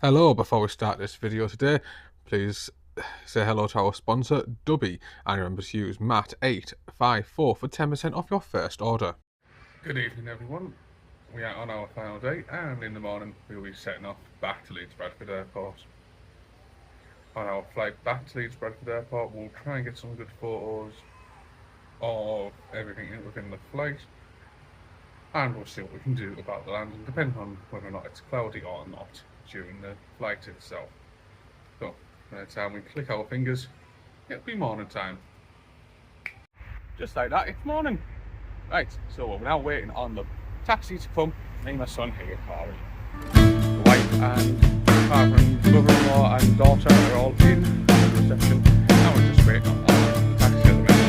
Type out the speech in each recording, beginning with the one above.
Hello, before we start this video today, please say hello to our sponsor, Dubby, and remember to use MAT854 for 10% off your first order. Good evening everyone, we are on our final day and in the morning we'll be setting off back to Leeds Bradford Airport. On our flight back to Leeds Bradford Airport we'll try and get some good photos of everything within the flight, and we'll see what we can do about the landing depending on whether or not it's cloudy or not during the flight itself. So by the time we click our fingers, it'll be morning time. Just like that, it's morning. Right, so we're now waiting on the taxi to come. Me and my son here, Corey. The wife and father and mother-in-law and daughter are all in the reception. Now we're just waiting on the taxi at the minute.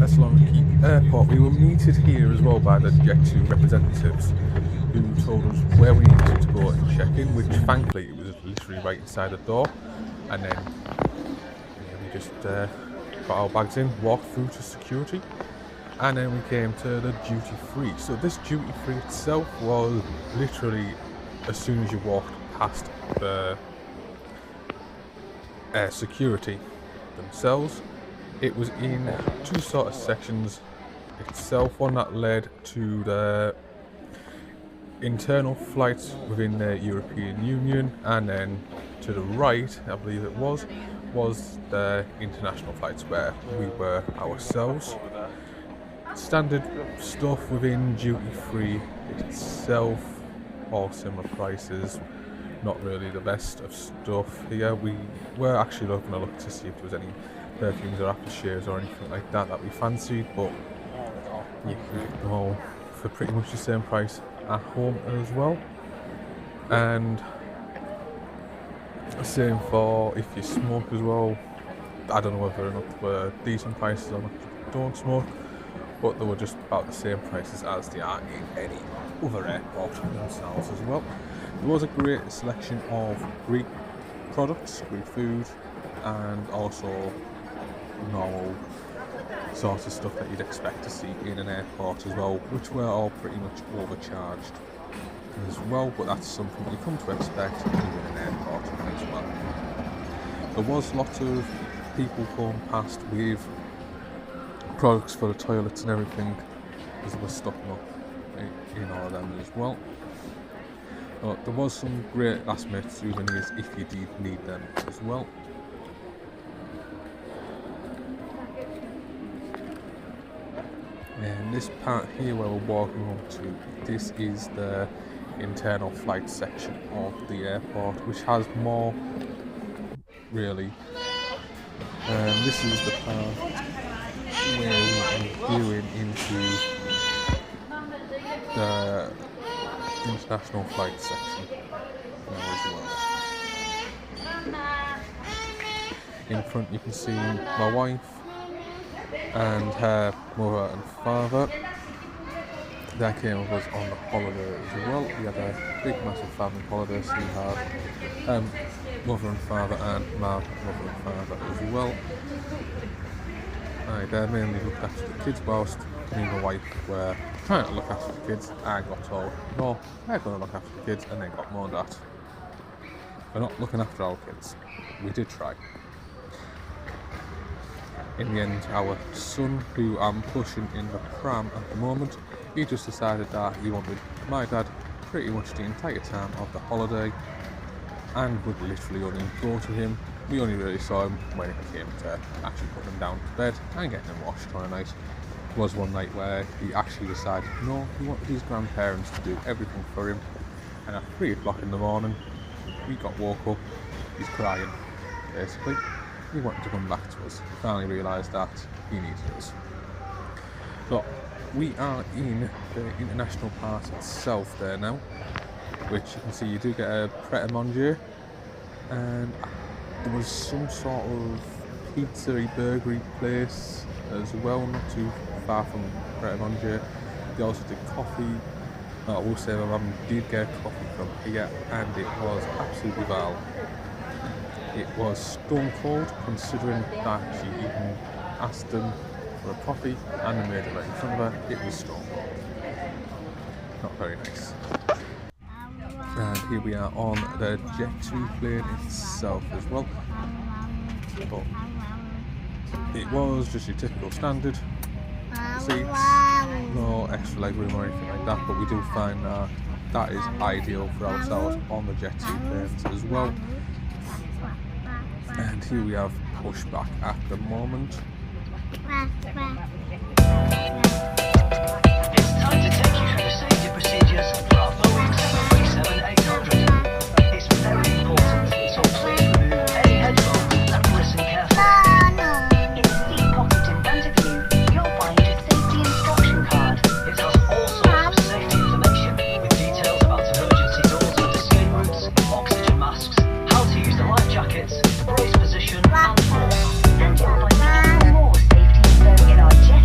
Thessaloniki airport. We were meted here as well by the Jet2 representatives who told us where we needed to go and check in, which thankfully it was literally right inside the door. And then we just got our bags in, walked through to security, and then we came to the duty free. So this duty free itself was literally as soon as you walked past the security themselves, it was in two sort of sections itself. One that led to the internal flights within the European Union, and then to the right, I believe it was the international flights where we were ourselves. Standard stuff within duty free itself, all similar prices, not really the best of stuff here. We were actually looking to see if there was any perfumes or aftershaves or anything like that we fancied, but you can get them all for pretty much the same price at home as well. And same for if you smoke as well. I don't know whether or not they were decent prices or not if you don't smoke, but they were just about the same prices as they are in any other airport themselves as well. There was a great selection of Greek products, Greek food, and also normal sorts of stuff that you'd expect to see in an airport as well, which were all pretty much overcharged as well, but that's something you come to expect in an airport as well. There was lots of people going past with products for the toilets and everything as they were stocking up in all of them as well. There was some great last minute souvenirs if you did need them as well. And this part here where we're walking up to, this is the internal flight section of the airport, which has more really. And this is the part where we're viewing into the international flight section now as well. In front you can see my wife and her mother and father. They came with us on the holiday as well. We had a big massive family holiday, so we had mother and father and my mother and father as well. They mainly looked after the kids whilst me and my wife were trying to look after the kids. I got told, no, they're going to look after the kids, and then got moaned at. We're not looking after our kids. We did try. In the end, our son, who I'm pushing in the pram at the moment, he just decided that he wanted my dad pretty much the entire time of the holiday, and would literally only go to him. We only really saw him when it came to actually putting him down to bed and getting him washed on a night. There was one night where he actually decided no, he wanted his grandparents to do everything for him, and at 3 o'clock in the morning we got woke up, he's crying basically. He wanted to come back to us. He finally realised that he needed us. So we are in the international part itself there now, which you can see you do get a pret-a-manger, and there was some sort of pizzeria burgery place as well, not too far from pret-a-manger. They also did coffee. I will say my mum did get coffee from here, and it was absolutely vile. It was stone cold, considering that she even asked them for a coffee and they made it right in front of her. It was stone cold. Not very nice. And here we are on the Jet2 plane itself as well. But it was just your typical standard seats, no extra legroom or anything like that, but we do find that that is ideal for ourselves on the Jet2 planes as well. And here we have pushback at the moment. It's time to take you through the safety procedures for our Boeing 737-800. It's very important, so please remove any headphones and listen carefully. In the seat pocket in front of you, you'll find a safety instruction card. It has all sorts of safety information with details about emergency doors with escape routes, oxygen masks, how to use the life jackets, the brace position, and more. And you'll find even more safety info in our Jet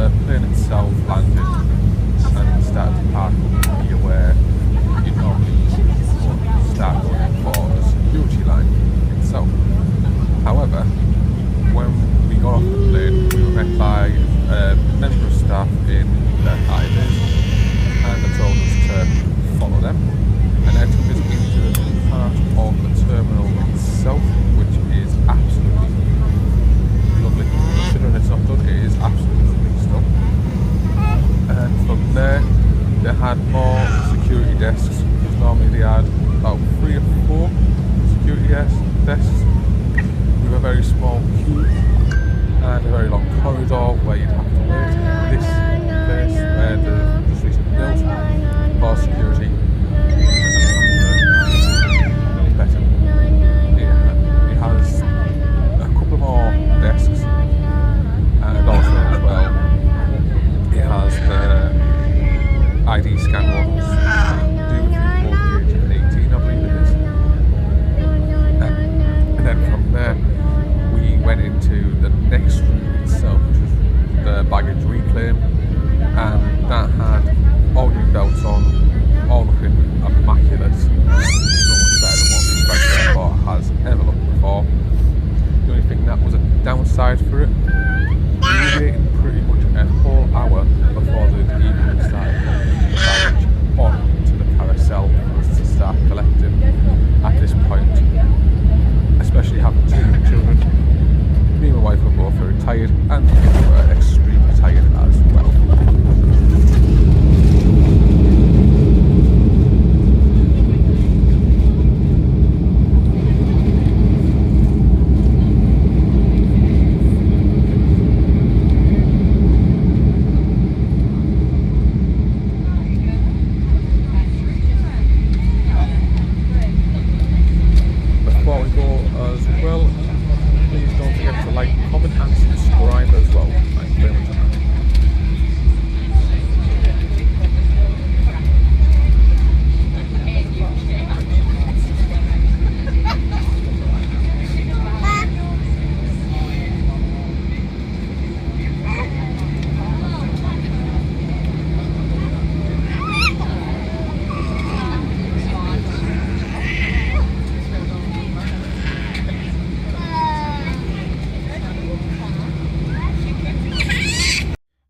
the plane itself landed and started to park up here where you normally start going in for the security line itself. However, when we got off the plane, we were met by a member of staff in their high vis, and they told us to follow them, and they took us into part of the terminal itself, which is absolutely lovely. Considering it's not done, it is absolutely lovely stuff. And from there, they had more security desks, because normally they had about 3 or 4 security desks with a very small queue and a very long corridor where you'd have to wait. This place where they've just recently built for security is better. It has a couple more desks, and also as well it has the ID scan ones due within both age of 18, I believe it is. And then from there we went into the next room itself, which was the baggage reclaim, and that had all new belts on, all looking immaculate. So much better than what Leeds Bradford has ever looked before. The only thing that was a downside for it, we were waiting pretty much a whole hour before they'd even started putting the baggage onto the carousel for us to start collecting. At this point, especially having 2 young children, me and my wife were both very tired, and the kids were extremely tired as well. Before we go as well, please don't forget to like, comment and subscribe as well. Thank you very much.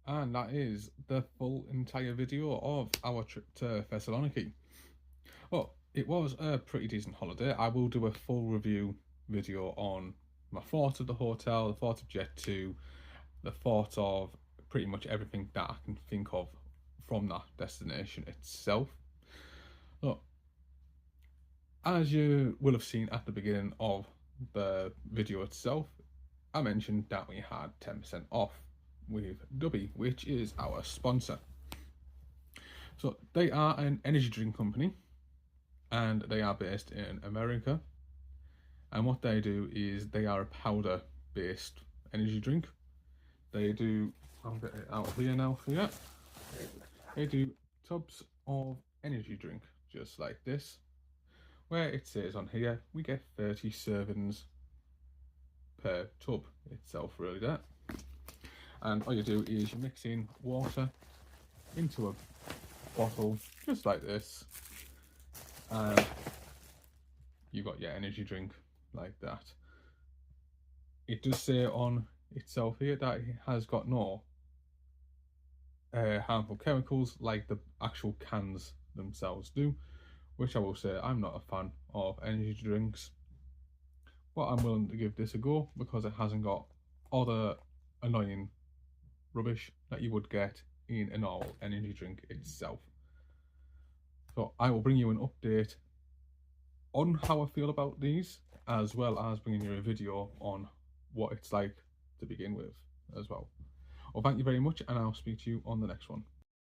And that is the full entire video of our trip to Thessaloniki. Well, it was a pretty decent holiday. I will do a full review video on my thoughts of the hotel, the thoughts of Jet 2, the thoughts of pretty much everything that I can think of from that destination itself. Look, as you will have seen at the beginning of the video itself, I mentioned that we had 10% off with Dubby, which is our sponsor. So they are an energy drink company, and they are based in America, and what they do is they are a powder based energy drink. They do, I'll get it out here now for you. They do tubs of energy drink just like this, where it says on here we get 30 servings per tub itself, really that. And all you do is you mix in water into a bottle just like this, and you got your energy drink like that. It does say on itself here that it has got no harmful chemicals like the actual cans themselves do, which I will say I'm not a fan of energy drinks, but I'm willing to give this a go because it hasn't got all the annoying rubbish that you would get in a normal energy drink itself. So I will bring you an update on how I feel about these, as well as bringing you a video on what it's like to begin with as well. Well, thank you very much, and I'll speak to you on the next one.